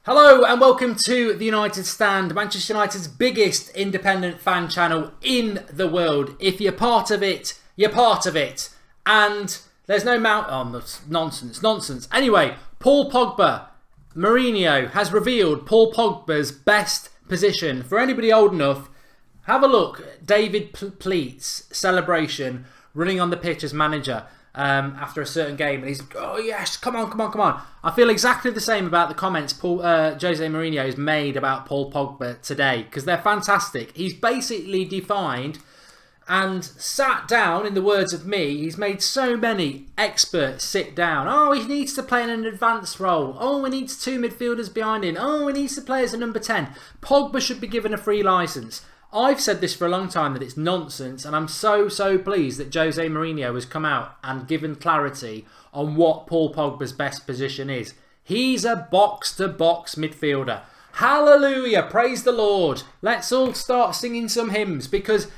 Hello and welcome to the United Stand, Manchester United's biggest independent fan channel in the world. If you're part of it, you're part of it. And there's no nonsense. Anyway, Paul Pogba, Mourinho has revealed Paul Pogba's best position. For anybody old enough, have a look. David Pleat's celebration running on the pitch as manager. After a certain game, and he's, oh yes, come on. I feel exactly the same about the comments Jose Mourinho has made about Paul Pogba today, because they're fantastic. He's basically defined and sat down, in the words of me, he's made so many experts sit down. Oh, he needs to play in an advanced role. Oh, he needs two midfielders behind him. Oh, he needs to play as a number 10. Pogba should be given a free licence. I've said this for a long time that it's nonsense, and I'm so pleased that Jose Mourinho has come out and given clarity on what Paul Pogba's best position is. He's a box-to-box midfielder. Hallelujah, praise the Lord. Let's all start singing some hymns, because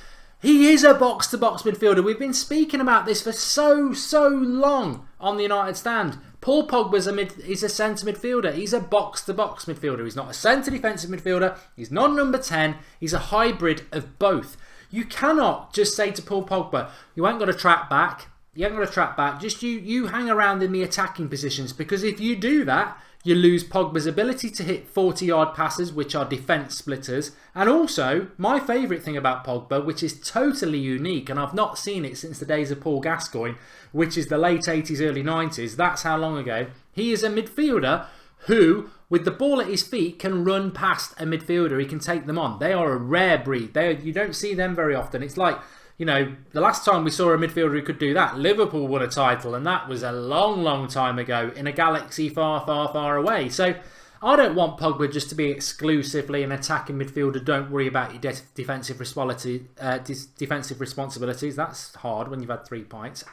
he is a box-to-box midfielder. We've been speaking about this for so long on the United Stand. Paul Pogba's is a centre midfielder. He's a box-to-box midfielder. He's not a centre defensive midfielder. He's not number 10. He's a hybrid of both. You cannot just say to Paul Pogba, you ain't got to track back. You ain't got to track back. Just you hang around in the attacking positions, because if you do that, you lose Pogba's ability to hit 40-yard passes, which are defence splitters. And also, my favourite thing about Pogba, which is totally unique, and I've not seen it since the days of Paul Gascoigne, which is the late 80s, early 90s. That's how long ago. He is a midfielder who, with the ball at his feet, can run past a midfielder. He can take them on. They are a rare breed. You don't see them very often. It's like, you know, the last time we saw a midfielder who could do that, Liverpool won a title, and that was a long time ago in a galaxy far away. So I don't want Pogba just to be exclusively an attacking midfielder. Don't worry about your defensive responsibilities. That's hard when you've had 3 pints.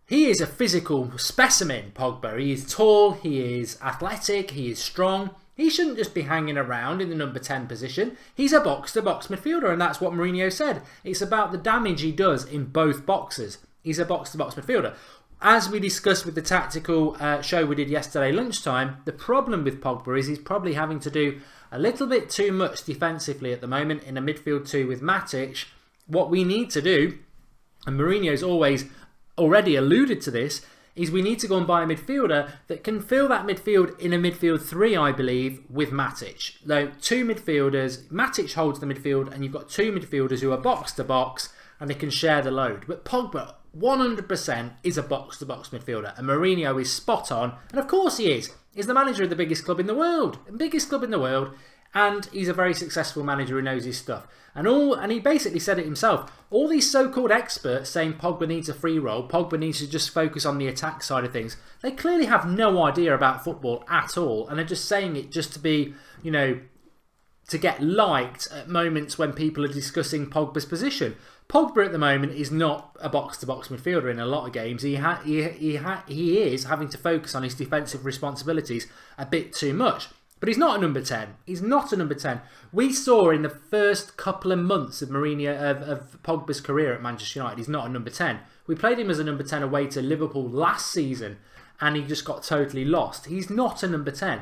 He is a physical specimen, Pogba. He is tall, he is athletic, he is strong. He shouldn't just be hanging around in the number 10 position. He's a box-to-box midfielder, and that's what Mourinho said. It's about the damage he does in both boxes. He's a box-to-box midfielder. As we discussed with the tactical show we did yesterday lunchtime, the problem with Pogba is he's probably having to do a little bit too much defensively at the moment in a midfield 2 with Matic. What we need to do, and Mourinho's already alluded to this, is we need to go and buy a midfielder that can fill that midfield in a midfield 3, I believe, with Matic. Though 2 midfielders, Matic holds the midfield, and you've got 2 midfielders who are box-to-box, and they can share the load. But Pogba, 100% is a box-to-box midfielder, and Mourinho is spot on, and of course he is. He's the manager of the biggest club in the world, and he's a very successful manager who knows his stuff. And he basically said it himself. All these so-called experts saying Pogba needs a free role, Pogba needs to just focus on the attack side of things, they clearly have no idea about football at all, and are just saying it just to be, you know, to get liked at moments when people are discussing Pogba's position. Pogba at the moment is not a box-to-box midfielder in a lot of games. He is having to focus on his defensive responsibilities a bit too much. But he's not a number 10. He's not a number 10. We saw in the first couple of months of Pogba's career at Manchester United, he's not a number 10. We played him as a number 10 away to Liverpool last season, and he just got totally lost. He's not a number 10.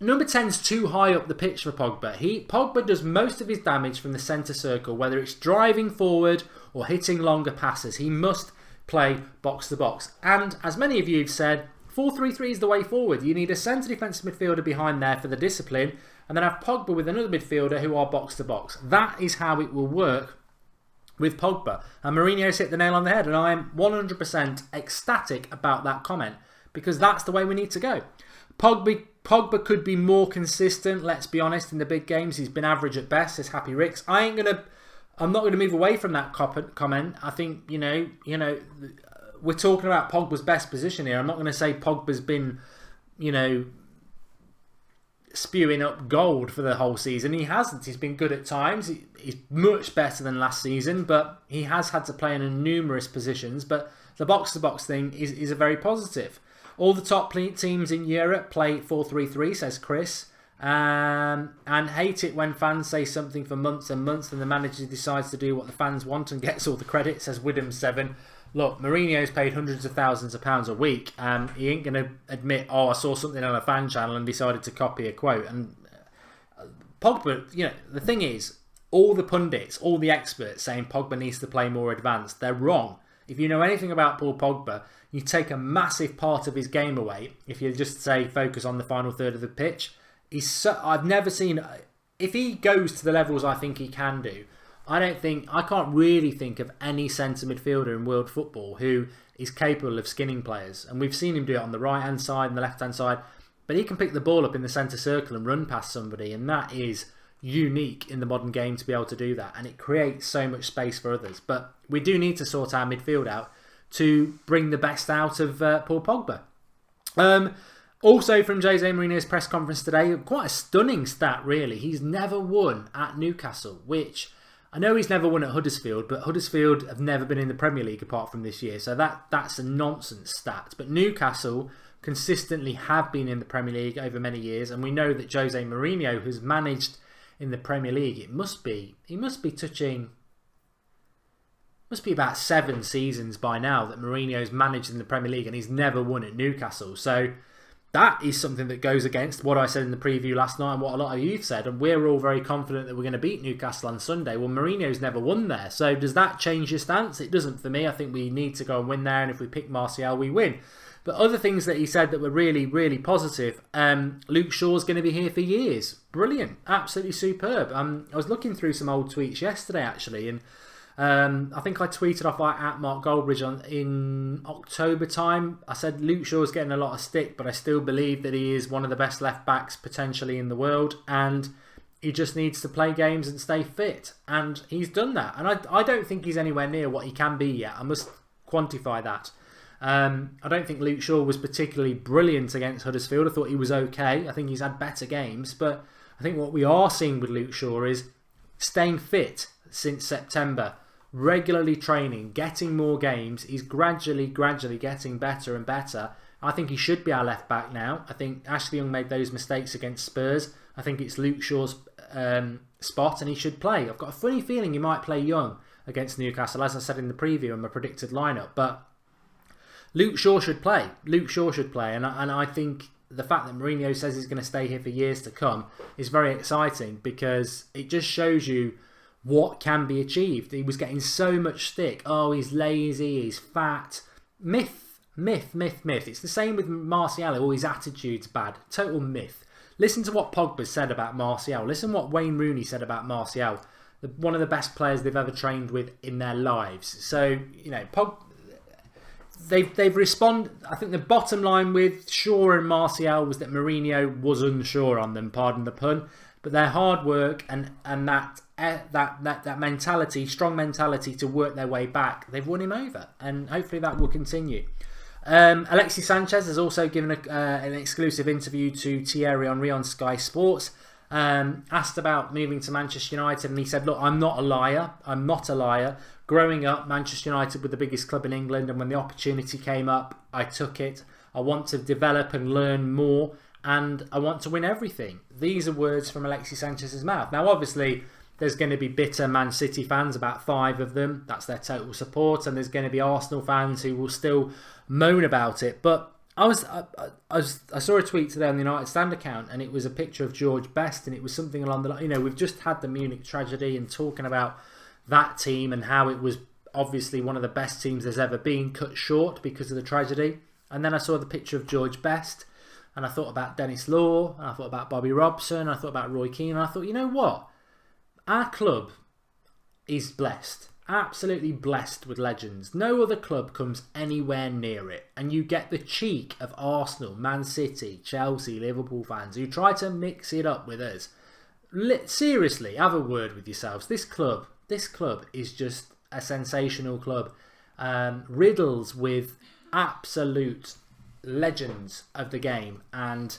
Number 10's too high up the pitch for Pogba. Pogba does most of his damage from the centre circle, whether it's driving forward or hitting longer passes. He must play box-to-box. And as many of you have said, 4-3-3 is the way forward. You need a centre defensive midfielder behind there for the discipline, and then have Pogba with another midfielder who are box-to-box. That is how it will work with Pogba. And Mourinho's hit the nail on the head, and I am 100% ecstatic about that comment, because that's the way we need to go. Pogba could be more consistent, let's be honest, in the big games. He's been average at best, says Happy Ricks. I'm not going to move away from that comment. I think, you know, we're talking about Pogba's best position here. I'm not going to say Pogba's been, you know, spewing up gold for the whole season. He hasn't. He's been good at times. He's much better than last season, but he has had to play in numerous positions. But the box-to-box thing is a very positive. All the top teams in Europe play 4-3-3, says Chris. And hate it when fans say something for months and months and the manager decides to do what the fans want and gets all the credit, says Widham7. look, Mourinho's paid hundreds of thousands of pounds a week. He ain't going to admit, oh, I saw something on a fan channel and decided to copy a quote. And Pogba, the thing is, all the pundits, all the experts saying Pogba needs to play more advanced, they're wrong. If you know anything about Paul Pogba, you take a massive part of his game away if you just say focus on the final third of the pitch. I've never seen, if he goes to the levels I think he can do, I can't really think of any centre midfielder in world football who is capable of skinning players. And we've seen him do it on the right hand side and the left hand side, but he can pick the ball up in the centre circle and run past somebody, and that is unique in the modern game to be able to do that, and it creates so much space for others. But we do need to sort our midfield out to bring the best out of Paul Pogba. Also from Jose Mourinho's press conference today, quite a stunning stat really. He's never won at Newcastle, which I know he's never won at Huddersfield, but Huddersfield have never been in the Premier League apart from this year, so that's a nonsense stat. But Newcastle consistently have been in the Premier League over many years, and we know that Jose Mourinho has managed in the Premier League, he must be about 7 seasons by now that Mourinho's managed in the Premier League, and he's never won at Newcastle. So that is something that goes against what I said in the preview last night and what a lot of you've said, and we're all very confident that we're going to beat Newcastle on Sunday. Well, Mourinho's never won there, so does that change your stance? It doesn't for me. I think we need to go and win there, and if we pick Martial, we win. But other things that he said that were really, really positive. Luke Shaw's going to be here for years. Brilliant. Absolutely superb. I was looking through some old tweets yesterday, actually, and I think I tweeted off at Mark Goldbridge in October time. I said Luke Shaw's getting a lot of stick, but I still believe that he is one of the best left-backs potentially in the world, and he just needs to play games and stay fit. And he's done that. And I don't think he's anywhere near what he can be yet. I must quantify that. I don't think Luke Shaw was particularly brilliant against Huddersfield. I thought he was okay. I think he's had better games. But I think what we are seeing with Luke Shaw is staying fit since September, regularly training, getting more games. He's gradually getting better and better. I think he should be our left back now. I think Ashley Young made those mistakes against Spurs. I think it's Luke Shaw's spot, and he should play. I've got a funny feeling he might play Young against Newcastle, as I said in the preview and my predicted lineup. But Luke Shaw should play. Luke Shaw should play. And I think the fact that Mourinho says he's going to stay here for years to come is very exciting, because it just shows you what can be achieved. He was getting so much stick. Oh, he's lazy, he's fat. Myth. It's the same with Martial. Oh, his attitude's bad. Total myth. Listen to what Pogba said about Martial. Listen what Wayne Rooney said about Martial. One of the best players they've ever trained with in their lives. So, They've responded. I think the bottom line with Shaw and Martial was that Mourinho was unsure on them, pardon the pun, but their hard work and that mentality, strong mentality to work their way back, they've won him over, and hopefully that will continue. Alexis Sanchez has also given an exclusive interview to Thierry Henry on Sky Sports. Asked about moving to Manchester United, and he said, look, I'm not a liar. Growing up, Manchester United were the biggest club in England, and when the opportunity came up, I took it. I want to develop and learn more, and I want to win everything. These are words from Alexis Sanchez's mouth. Now, obviously, there's going to be bitter Man City fans, about 5 of them. That's their total support, and there's going to be Arsenal fans who will still moan about it. But I saw a tweet today on the United Stand account, and it was a picture of George Best, and it was something along the line, we've just had the Munich tragedy, and talking about that team and how it was obviously one of the best teams there's ever been, cut short because of the tragedy. And then I saw the picture of George Best, and I thought about Dennis Law, and I thought about Bobby Robson, and I thought about Roy Keane, and I thought, you know what? Our club is blessed. Absolutely blessed with legends. No other club comes anywhere near it. And you get the cheek of Arsenal, Man City, Chelsea, Liverpool fans who try to mix it up with us. Seriously, have a word with yourselves. This club is just a sensational club. Riddles with absolute legends of the game. And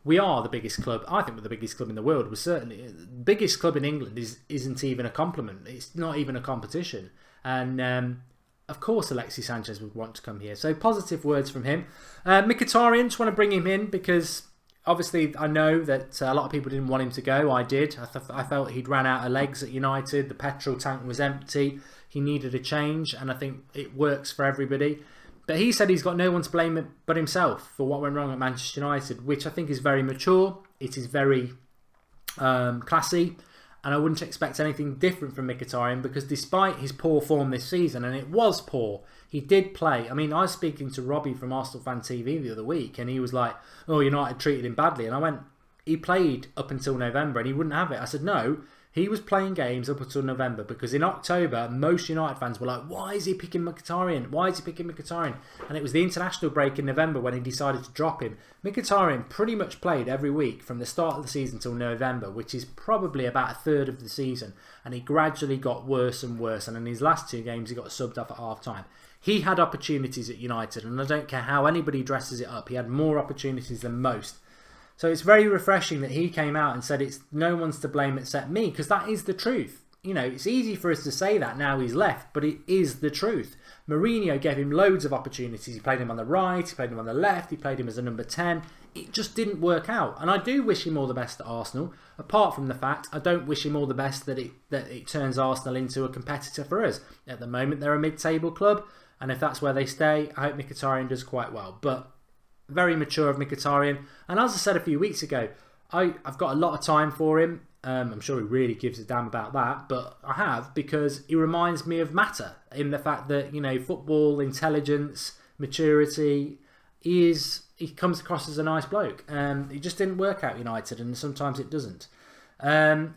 we are the biggest club. I think we're the biggest club in the world. We're certainly the biggest club in England. Isn't even a compliment. It's not even a competition. And of course, Alexis Sanchez would want to come here. So positive words from him. Mkhitaryan, just want to bring him in because obviously I know that a lot of people didn't want him to go. I did. I felt he'd ran out of legs at United. The petrol tank was empty. he needed a change, and I think it works for everybody. But he said he's got no one to blame but himself for what went wrong at Manchester United, which I think is very mature. It is very classy, and I wouldn't expect anything different from Mkhitaryan, because despite his poor form this season, and it was poor, he did play. I mean, I was speaking to Robbie from Arsenal Fan TV the other week, and he was like, "Oh, United treated him badly," and I went, "He played up until November, and he wouldn't have it." I said, "No, he was playing games up until November, because in October, most United fans were like, why is he picking Mkhitaryan? Why is he picking Mkhitaryan?" And it was the international break in November when he decided to drop him. Mkhitaryan pretty much played every week from the start of the season till November, which is probably about a third of the season. And he gradually got worse and worse. And in his last 2 games, he got subbed off at half-time. He had opportunities at United, and I don't care how anybody dresses it up. He had more opportunities than most. So it's very refreshing that he came out and said it's no one's to blame except me, because that is the truth. You know, it's easy for us to say that now he's left, but it is the truth. Mourinho gave him loads of opportunities. He played him on the right, he played him on the left, he played him as a number 10. It just didn't work out. And I do wish him all the best at Arsenal, apart from the fact I don't wish him all the best that it turns Arsenal into a competitor for us. At the moment, they're a mid-table club, and if that's where they stay, I hope Mkhitaryan does quite well. But very mature of Mkhitaryan, and as I said a few weeks ago, I've got a lot of time for him. I'm sure he really gives a damn about that, but I have, because he reminds me of Mata in the fact that, you know, football intelligence, maturity, he comes across as a nice bloke. It just didn't work out United, and sometimes it doesn't.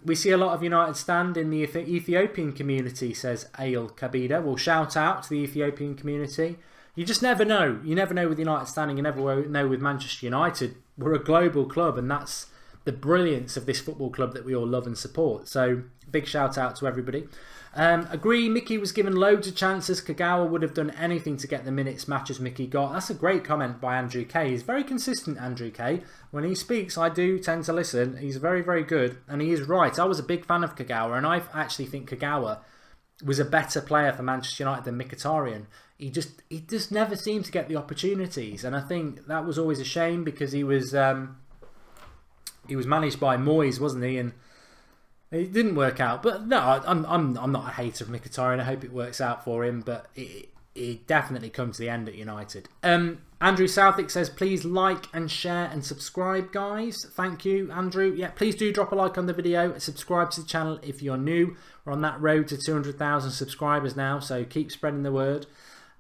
We see a lot of United stand in the Ethiopian community, says Ail Kabida. Well, shout out to the Ethiopian community. You just never know. You never know with United standing. You never know with Manchester United. We're a global club, and that's the brilliance of this football club that we all love and support. So, big shout out to everybody. Agree, Mickey was given loads of chances. Kagawa would have done anything to get the minutes matches Mickey got. That's a great comment by Andrew Kay. He's very consistent, Andrew Kay. When he speaks, I do tend to listen. He's very, very good, and he is right. I was a big fan of Kagawa, and I actually think Kagawa was a better player for Manchester United than Mkhitaryan. He just never seemed to get the opportunities, and I think that was always a shame, because he was managed by Moyes, wasn't he? And it didn't work out. But no, I'm not a hater of Mkhitaryan. I hope it works out for him, but it definitely comes to the end at United. Andrew Southwick says, please like and share and subscribe, guys. Thank you, Andrew. Yeah, please do drop a like on the video. Subscribe to the channel if you're new. We're on that road to 200,000 subscribers now, so keep spreading the word.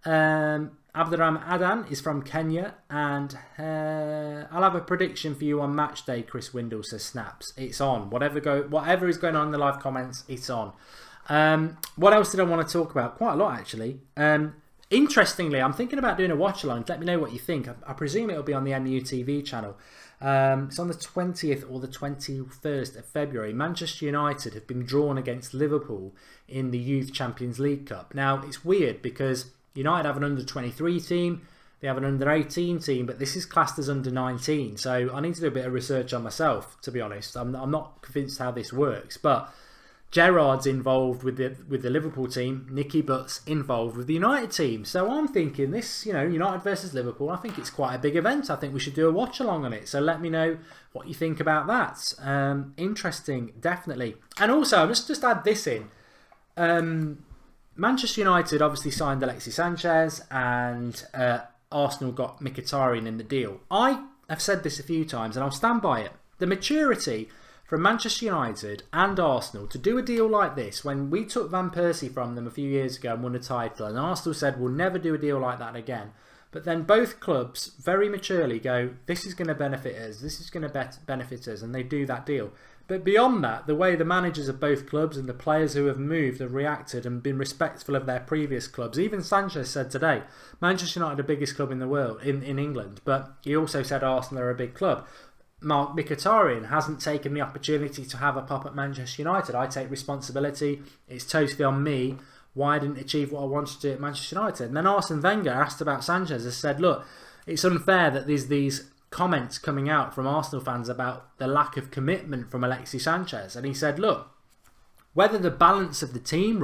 Abdurrahman Adan is from Kenya, and I'll have a prediction for you on match day. Chris Windle says, snaps. It's on. Whatever is going on in the live comments, it's on. What else did I want to talk about? Quite a lot, actually. Interestingly, I'm thinking about doing a watch along. Let me know what you think. I presume it'll be on the MUTV channel. It's on the 20th or the 21st of February. Manchester United have been drawn against Liverpool in the Youth Champions League Cup. Now, it's weird because United have an under-23 team, they have an under-18 team, but this is classed as under-19. So I need to do a bit of research on myself, to be honest. I'm not convinced how this works, but Gerrard's involved with the Liverpool team, Nicky Butt's involved with the United team. So I'm thinking this, you know, United versus Liverpool, I think it's quite a big event. I think we should do a watch along on it. So let me know what you think about that. Interesting, definitely. And also, I'll just add this in. Manchester United obviously signed Alexis Sanchez, and Arsenal got Mkhitaryan in the deal. I have said this a few times, and I'll stand by it. The maturity from Manchester United and Arsenal to do a deal like this, when we took Van Persie from them a few years ago and won a title, and Arsenal said we'll never do a deal like that again. But then both clubs very maturely go, this is going to benefit us, this is going to benefit us, and they do that deal. But beyond that, the way the managers of both clubs and the players who have moved have reacted and been respectful of their previous clubs. Even Sanchez said today, Manchester United are the biggest club in the world, in England, but he also said Arsenal are a big club. Mark Mkhitaryan hasn't taken the opportunity to have a pop at Manchester United. I take responsibility. It's totally on me. Why I didn't achieve what I wanted to do at Manchester United? And then Arsene Wenger, asked about Sanchez, has said, look, it's unfair that there's these comments coming out from Arsenal fans about the lack of commitment from Alexis Sanchez. And he said, look, whether the balance of the team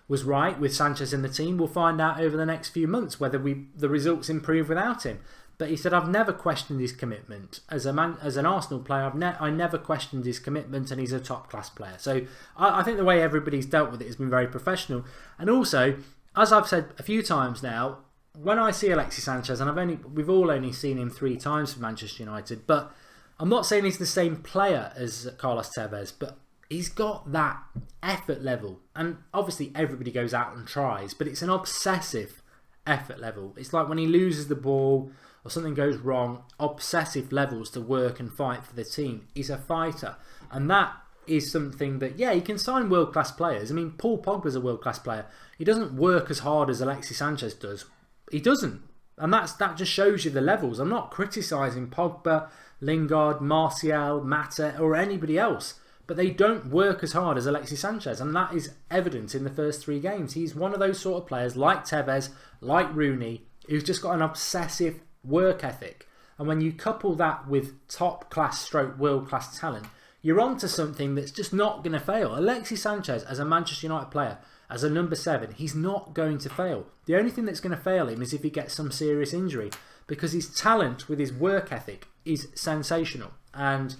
was right with Sanchez in the team, we'll find out over the next few months whether the results improve without him. But he said, I've never questioned his commitment. As an Arsenal player, I never questioned his commitment, and he's a top-class player. So I think the way everybody's dealt with it has been very professional. And also, as I've said a few times now, when I see Alexis Sanchez, and we've all only seen him 3 times for Manchester United, but I'm not saying he's the same player as Carlos Tevez, but he's got that effort level. And obviously everybody goes out and tries, but it's an obsessive effort level. It's like when he loses the ball or something goes wrong, obsessive levels to work and fight for the team. He's a fighter. And that is something that, yeah, he can sign world-class players. I mean, Paul Pogba's a world-class player. He doesn't work as hard as Alexis Sanchez does. He doesn't. And that just shows you the levels. I'm not criticising Pogba, Lingard, Martial, Mata or anybody else. But they don't work as hard as Alexis Sanchez. And that is evident in the first 3 games. He's one of those sort of players like Tevez, like Rooney, who's just got an obsessive work ethic. And when you couple that with top-class stroke world-class talent, you're onto something that's just not going to fail. Alexis Sanchez, as a Manchester United player, as a number 7, he's not going to fail. The only thing that's going to fail him is if he gets some serious injury, because his talent with his work ethic is sensational. And,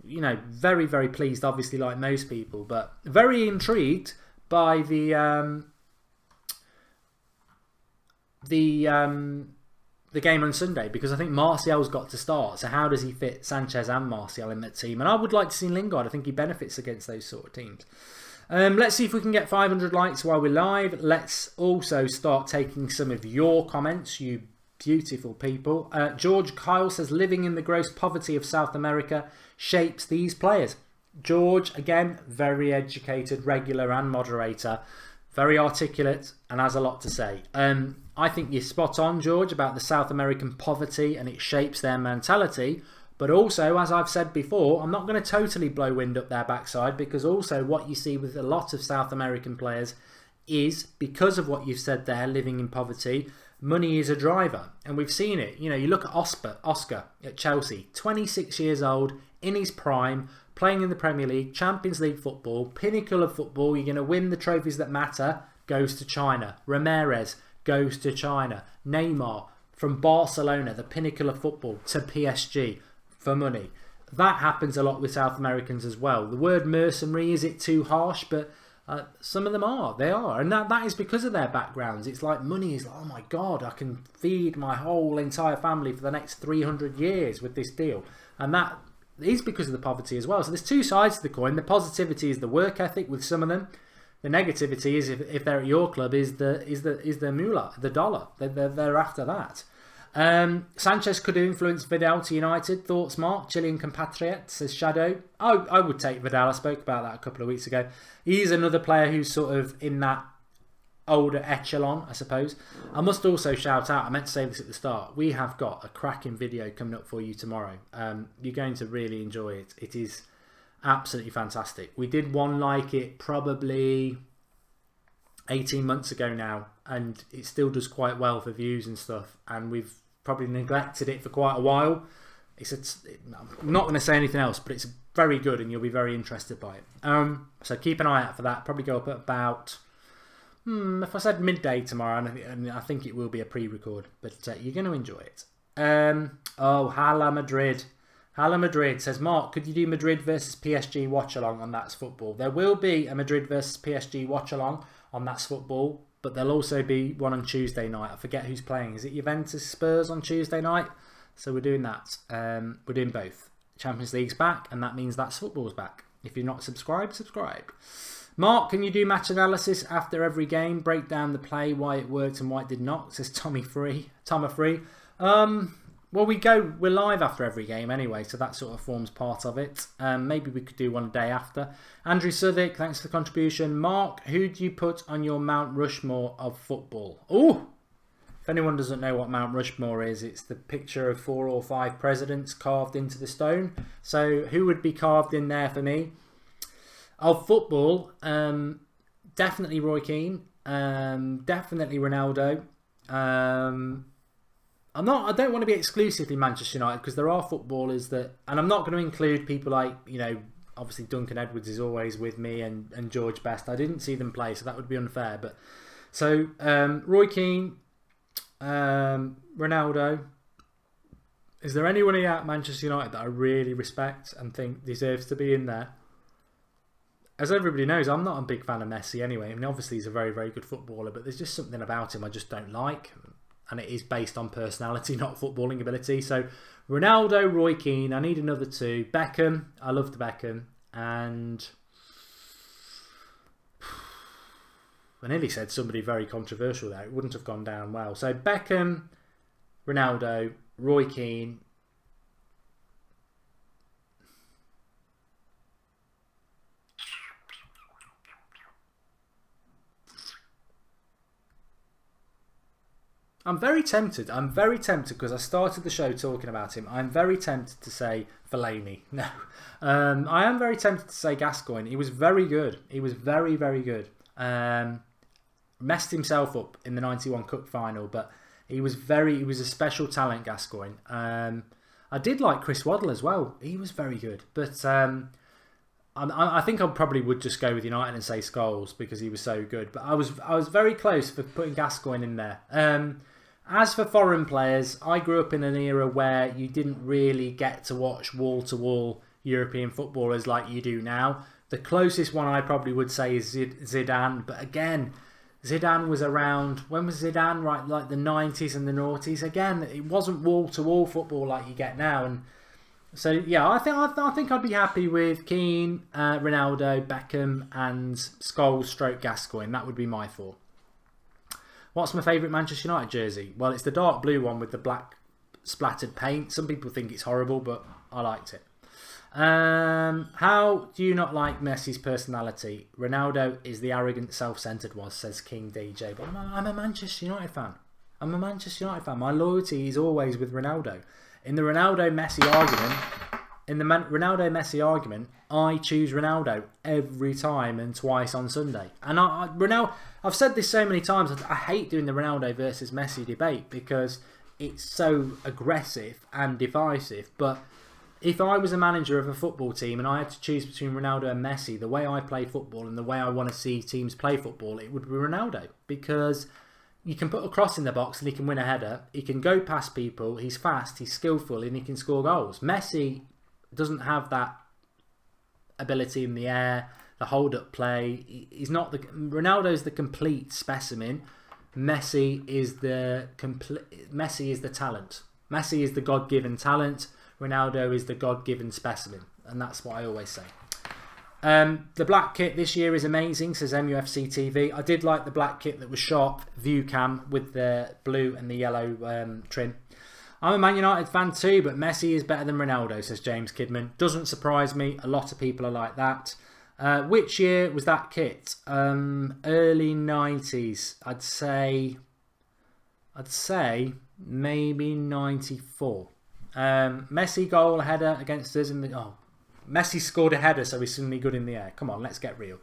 you know, very, very pleased, obviously, like most people, but very intrigued by the game on Sunday, because I think Martial's got to start. So how does he fit Sanchez and Martial in that team? And I would like to see Lingard. I think he benefits against those sort of teams. Let's see if we can get 500 likes while we're live. Let's also start taking some of your comments, you beautiful people. George Kyle says, living in the gross poverty of South America shapes these players. George, again, very educated, regular and moderator. Very articulate and has a lot to say. I think you're spot on, George, about the South American poverty, and it shapes their mentality. But also, as I've said before, I'm not going to totally blow wind up their backside, because also what you see with a lot of South American players is, because of what you've said there, living in poverty, money is a driver. And we've seen it. You know, you look at Oscar at Chelsea, 26 years old, in his prime, playing in the Premier League, Champions League football, pinnacle of football. You're going to win the trophies that matter. Goes to China. Ramirez goes to China. Neymar from Barcelona, the pinnacle of football, to PSG for money. That happens a lot with South Americans as well. The word mercenary, is it too harsh? But some of them are. They are. And that is because of their backgrounds. It's like money is like, oh my God, I can feed my whole entire family for the next 300 years with this deal. And that is because of the poverty as well. So there's 2 sides to the coin. The positivity is the work ethic with some of them. The negativity is, if they're at your club, is the moolah, the dollar. They're after that. Sanchez could influence Vidal to United. Thoughts, Mark? Chilean compatriot, says Shadow. I would take Vidal. I spoke about that a couple of weeks ago. He's another player who's sort of in that older echelon, I suppose. I must also shout out, I meant to say this at the start, we have got a cracking video coming up for you tomorrow. You're going to really enjoy it. It is absolutely fantastic. We did one like it probably 18 months ago now, and it still does quite well for views and stuff, and we've probably neglected it for quite a while. I'm not going to say anything else, but it's very good and you'll be very interested by it. So keep an eye out for that. Probably go up at about if I said midday tomorrow, and I think it will be a pre-record, but you're going to enjoy it. Hala Madrid. Hala Madrid says, Mark, could you do Madrid versus PSG watch-along on That's Football? There will be a Madrid versus PSG watch-along on That's Football, but there'll also be one on Tuesday night. I forget who's playing. Is it Juventus Spurs on Tuesday night? So we're doing that. We're doing both. Champions League's back, and that means That's Football's back. If you're not subscribed, subscribe. Mark, can you do match analysis after every game? Break down the play, why it worked and why it did not, says Tommy Free. Well, we're live after every game anyway, so that sort of forms part of it. Maybe we could do one day after. Andrew Southwick, thanks for the contribution. Mark, who do you put on your Mount Rushmore of football? Oh, if anyone doesn't know what Mount Rushmore is, it's the picture of 4 or 5 presidents carved into the stone. So who would be carved in there for me? Of football, definitely Roy Keane, definitely Ronaldo. I don't want to be exclusively Manchester United, because there are footballers that, and I'm not going to include people like, you know, obviously Duncan Edwards is always with me, and George Best. I didn't see them play, so that would be unfair. But so Roy Keane, Ronaldo, Is there anyone here at Manchester United that I really respect and think deserves to be in there? As everybody knows, I'm not a big fan of Messi anyway. I mean, obviously he's a very, very good footballer, but there's just something about him I just don't like. And it is based on personality, not footballing ability. So, Ronaldo, Roy Keane, I need another two. Beckham, I loved Beckham. And I nearly said somebody very controversial there. It wouldn't have gone down well. So, Beckham, Ronaldo, Roy Keane. I'm very tempted because I started the show talking about him. I'm very tempted to say Fellaini. No. I am very tempted to say Gascoigne. He was very good. He was very, very good. Messed himself up in the 91 Cup final, but he was a special talent, Gascoigne. I did like Chris Waddle as well. He was very good. But I think I probably would just go with United and say Scholes because he was so good. But I was very close for putting Gascoigne in there. As for foreign players, I grew up in an era where you didn't really get to watch wall-to-wall European footballers like you do now. The closest one I probably would say is Zidane. But again, Zidane was around... When was Zidane? Right, like the 90s and the noughties. Again, it wasn't wall-to-wall football like you get now. And so, yeah, I think I'd be happy with Keane, Ronaldo, Beckham and Scholes / Gascoigne. That would be my four. What's my favourite Manchester United jersey? Well, it's the dark blue one with the black splattered paint. Some people think it's horrible, but I liked it. How do you not like Messi's personality? Ronaldo is the arrogant, self-centred one, says King DJ. But I'm a Manchester United fan. My loyalty is always with Ronaldo. In the Ronaldo-Messi argument, I choose Ronaldo every time and twice on Sunday. And I've said this so many times, I hate doing the Ronaldo versus Messi debate because it's so aggressive and divisive. But if I was a manager of a football team and I had to choose between Ronaldo and Messi, the way I play football and the way I want to see teams play football, it would be Ronaldo. Because you can put a cross in the box and he can win a header. He can go past people. He's fast. He's skillful and he can score goals. Messi doesn't have that ability in the air, the hold-up play. He's not the... Ronaldo's the complete specimen. Messi is the talent. Messi is the God-given talent. Ronaldo is the God-given specimen. And that's what I always say. The black kit this year is amazing, says MUFC TV. I did like the black kit that was sharp view cam with the blue and the yellow trim. I'm a Man United fan too, but Messi is better than Ronaldo, says James Kidman. Doesn't surprise me. A lot of people are like that. Which year was that kit? Early 90s. I'd say maybe 94. Messi goal header against us in the... Oh, Messi scored a header, so he's suddenly good in the air. Come on, let's get real.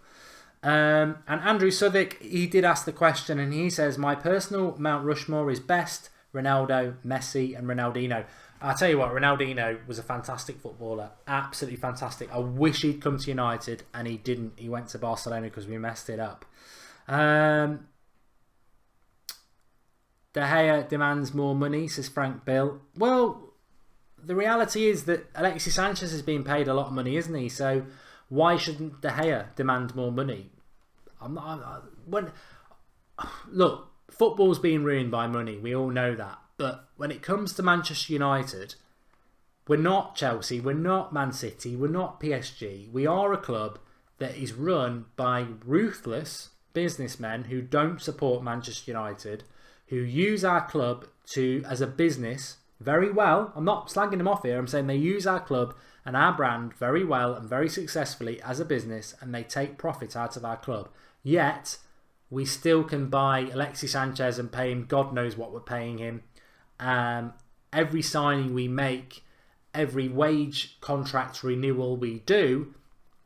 And Andrew Southwick, he did ask the question, and he says, my personal Mount Rushmore is best Ronaldo, Messi, and Ronaldinho. I'll tell you what, Ronaldinho was a fantastic footballer. Absolutely fantastic. I wish he'd come to United, and he didn't. He went to Barcelona because we messed it up. De Gea demands more money, says Frank Bill. Well, the reality is that Alexis Sanchez is being paid a lot of money, isn't he? So why shouldn't De Gea demand more money? Look, football's being ruined by money. We all know that. But when it comes to Manchester United, we're not Chelsea, we're not Man City, we're not PSG. We are a club that is run by ruthless businessmen who don't support Manchester United, who use our club as a business very well. I'm not slagging them off here. I'm saying they use our club and our brand very well and very successfully as a business, and they take profit out of our club. Yet, we still can buy Alexis Sanchez and pay him God knows what we're paying him. Every signing we make, every wage contract renewal we do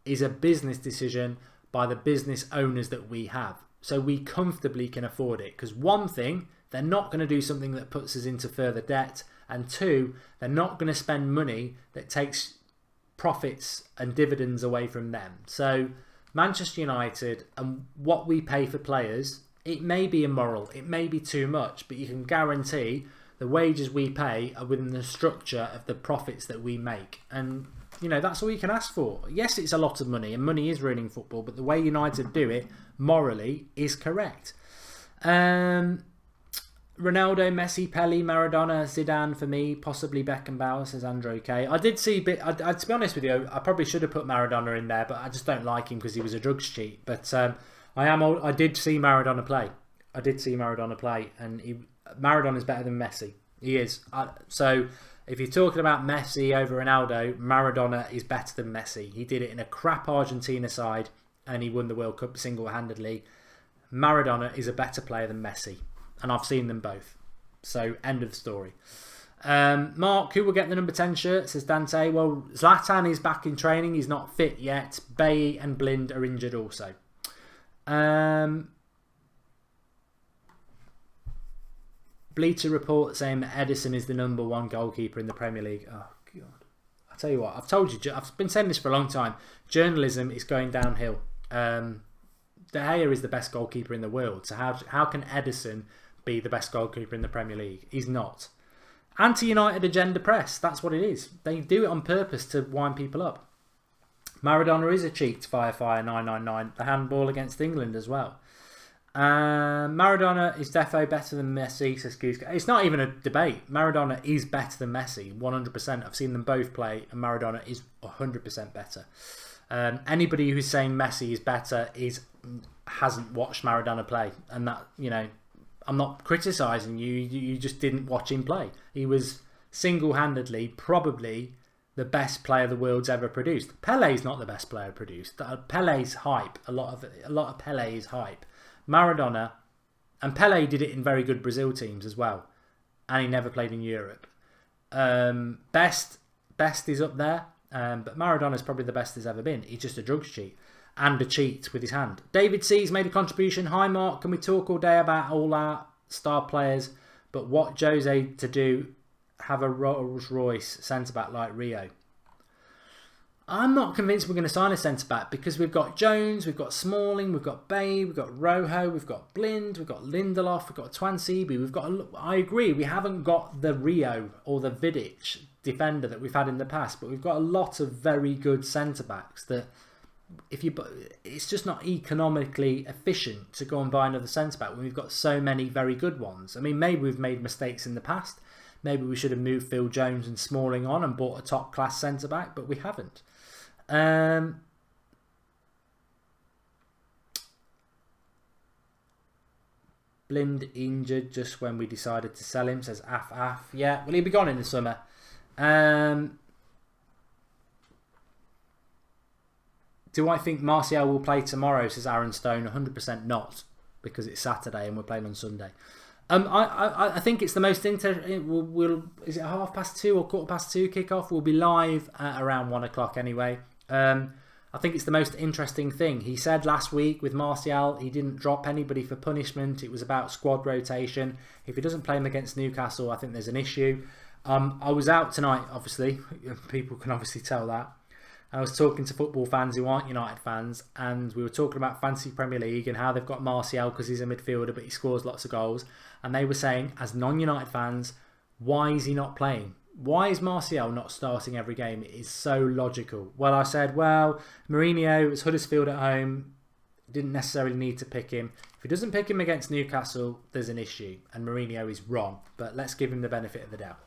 is a business decision by the business owners that we have. So we comfortably can afford it. Because one thing, they're not going to do something that puts us into further debt. And two, they're not going to spend money that takes profits and dividends away from them. So Manchester United and what we pay for players, it may be immoral, it may be too much, but you can guarantee The wages we pay are within the structure of the profits that we make. And, you know, that's all you can ask for. Yes, it's a lot of money, and money is ruining football, but the way United do it, morally, is correct. Ronaldo, Messi, Pele, Maradona, Zidane for me, possibly Beckenbauer, says Andrew K. I did see a bit, to be honest with you, I probably should have put Maradona in there, but I just don't like him because he was a drugs cheat. But I did see Maradona play. I did see Maradona play, and Maradona is better than Messi. He is. So if you're talking about Messi over Ronaldo, Maradona is better than Messi. He did it in a crap Argentina side, and he won the World Cup single-handedly. Maradona is a better player than Messi, and I've seen them both. So, end of the story. Mark, who will get the number 10 shirt, says Dante. Well, Zlatan is back in training. He's not fit yet. Bailly and Blind are injured also. Bleacher Report saying that Edison is the number 1 goalkeeper in the Premier League. Oh, God. I'll tell you what. I've told you. I've been saying this for a long time. Journalism is going downhill. De Gea is the best goalkeeper in the world. So how can Edison be the best goalkeeper in the Premier League? He's not. Anti-United agenda press. That's what it is. They do it on purpose to wind people up. Maradona is a cheat. Fire 999. The handball against England as well. Maradona is defo better than Messi, says Goose. It's not even a debate. Maradona is better than Messi, 100%. I've seen them both play, and Maradona is 100% better. Anybody who's saying Messi is better hasn't watched Maradona play, and that, you know, I'm not criticising you. You just didn't watch him play. He was single-handedly probably the best player the world's ever produced. Pele's not the best player produced. Pele's hype. A lot of Pele is hype. Maradona, and Pele did it in very good Brazil teams as well, and he never played in Europe. Best is up there, but Maradona's probably the best there's ever been. He's just a drugs cheat and a cheat with his hand. David C's made a contribution. Hi Mark, can we talk all day about all our star players, but what Jose to do? Have a Rolls Royce centre back like Rio. I'm not convinced we're going to sign a centre-back because we've got Jones, we've got Smalling, we've got Bay, we've got Rojo, we've got Blind, we've got Lindelof, we've got Twansibi. I agree, we haven't got the Rio or the Vidic defender that we've had in the past, but we've got a lot of very good centre-backs that it's just not economically efficient to go and buy another centre-back when we've got so many very good ones. I mean, maybe we've made mistakes in the past. Maybe we should have moved Phil Jones and Smalling on and bought a top-class centre-back, but we haven't. Blind injured just when we decided to sell him, says Af. Yeah, well, he'll be gone in the summer. Do I think Martial will play tomorrow, says Aaron Stone? 100% not, because it's Saturday and we're playing on Sunday. I think it's the most interesting. Is it 2:30 or 2:15 kickoff? We'll be live at around 1 o'clock anyway. I think it's the most interesting thing. He said last week with Martial, he didn't drop anybody for punishment. It was about squad rotation. If he doesn't play him against Newcastle, I think there's an issue. I was out tonight, obviously. People can obviously tell that. I was talking to football fans who aren't United fans, and we were talking about Fantasy Premier League and how they've got Martial because he's a midfielder, but he scores lots of goals. And they were saying, as non-United fans, why is he not playing? Why is Martial not starting every game? It is so logical. Well, I said, well, Mourinho, it's Huddersfield at home, didn't necessarily need to pick him. If he doesn't pick him against Newcastle, there's an issue, and Mourinho is wrong. But let's give him the benefit of the doubt.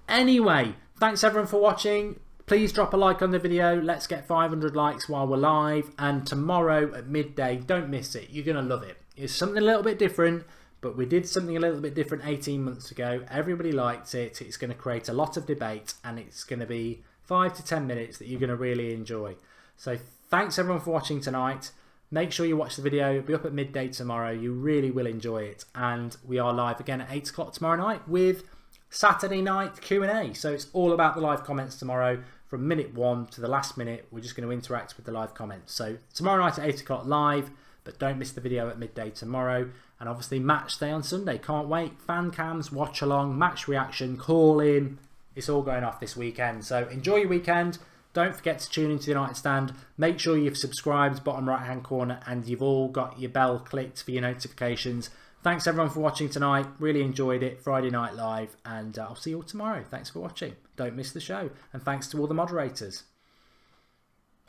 Anyway, thanks everyone for watching. Please drop a like on the video. Let's get 500 likes while we're live. And tomorrow at midday, don't miss it. You're going to love it. It's something a little bit different, but we did something a little bit different 18 months ago. Everybody liked it. It's going to create a lot of debate, and it's going to be 5 to 10 minutes that you're going to really enjoy. So thanks everyone for watching tonight. Make sure you watch the video. It'll be up at midday tomorrow. You really will enjoy it. And we are live again at 8 o'clock tomorrow night with Saturday night Q&A. So it's all about the live comments tomorrow. From minute 1 to the last minute, we're just going to interact with the live comments. So tomorrow night at 8 o'clock live, but don't miss the video at midday tomorrow. And obviously match day on Sunday. Can't wait. Fan cams, watch along, match reaction, call in. It's all going off this weekend. So enjoy your weekend. Don't forget to tune into the United Stand. Make sure you've subscribed, bottom right hand corner, and you've all got your bell clicked for your notifications Thanks everyone for watching tonight. Really enjoyed it. Friday Night Live. And I'll see you all tomorrow. Thanks for watching. Don't miss the show. And thanks to all the moderators.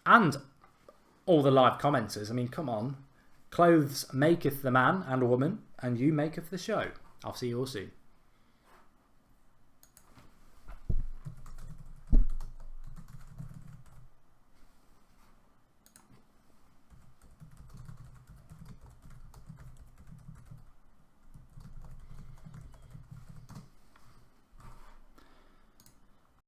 And all the live commenters. I mean, come on. Clothes maketh the man and woman, and you maketh the show. I'll see you all soon.